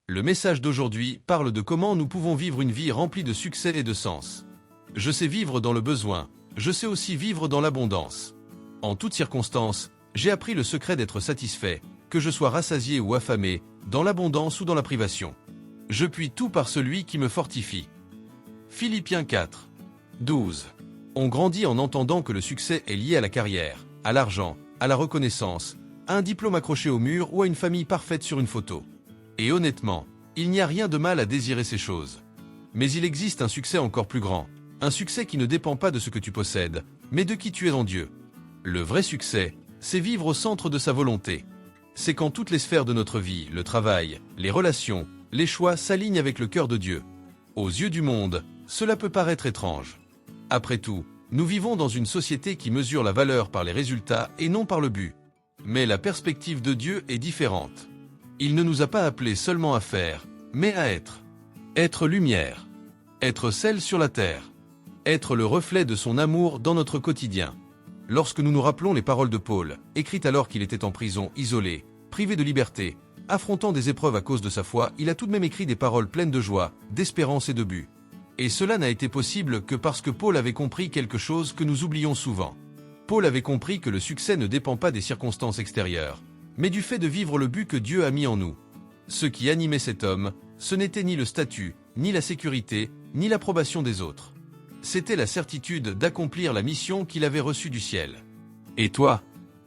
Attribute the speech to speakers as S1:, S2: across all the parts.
S1: Le message d'aujourd'hui parle de comment nous pouvons vivre une vie remplie de succès et de sens. Je sais vivre dans le besoin, je sais aussi vivre dans l'abondance. En toutes circonstances, j'ai appris le secret d'être satisfait, que je sois rassasié ou affamé, dans l'abondance ou dans la privation. Je puis tout par celui qui me fortifie. Philippiens 4, 12. On grandit en entendant que le succès est lié à la carrière, à l'argent, à la reconnaissance, à un diplôme accroché au mur ou à une famille parfaite sur une photo. Et honnêtement, il n'y a rien de mal à désirer ces choses. Mais il existe un succès encore plus grand, un succès qui ne dépend pas de ce que tu possèdes, mais de qui tu es en Dieu. Le vrai succès, c'est vivre au centre de sa volonté. C'est quand toutes les sphères de notre vie, le travail, les relations, les choix s'alignent avec le cœur de Dieu. Aux yeux du monde, cela peut paraître étrange. Après tout, nous vivons dans une société qui mesure la valeur par les résultats et non par le but. Mais la perspective de Dieu est différente. Il ne nous a pas appelés seulement à faire, mais à être. Être lumière. Être sel sur la terre. Être le reflet de son amour dans notre quotidien. Lorsque nous nous rappelons les paroles de Paul, écrites alors qu'il était en prison, isolé, privé de liberté, affrontant des épreuves à cause de sa foi, il a tout de même écrit des paroles pleines de joie, d'espérance et de but. Et cela n'a été possible que parce que Paul avait compris quelque chose que nous oublions souvent. Paul avait compris que le succès ne dépend pas des circonstances extérieures, mais du fait de vivre le but que Dieu a mis en nous. Ce qui animait cet homme, ce n'était ni le statut, ni la sécurité, ni l'approbation des autres. C'était la certitude d'accomplir la mission qu'il avait reçue du ciel. Et toi,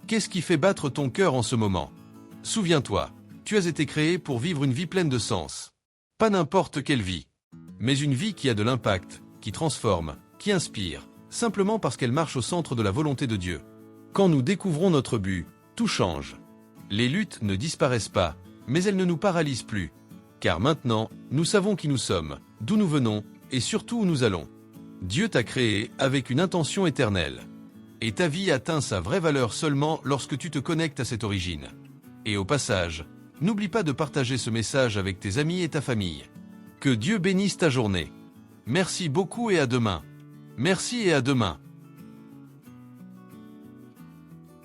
S1: qu'est-ce qui fait battre ton cœur en ce moment? Souviens-toi, tu as été créé pour vivre une vie pleine de sens. Pas n'importe quelle vie, mais une vie qui a de l'impact, qui transforme, qui inspire, simplement parce qu'elle marche au centre de la volonté de Dieu. Quand nous découvrons notre but, tout change. Les luttes ne disparaissent pas, mais elles ne nous paralysent plus. Car maintenant, nous savons qui nous sommes, d'où nous venons, et surtout où nous allons. Dieu t'a créé avec une intention éternelle. Et ta vie atteint sa vraie valeur seulement lorsque tu te connectes à cette origine. Et au passage, n'oublie pas de partager ce message avec tes amis et ta famille. Que Dieu bénisse ta journée. Merci beaucoup et à demain. Merci et à demain.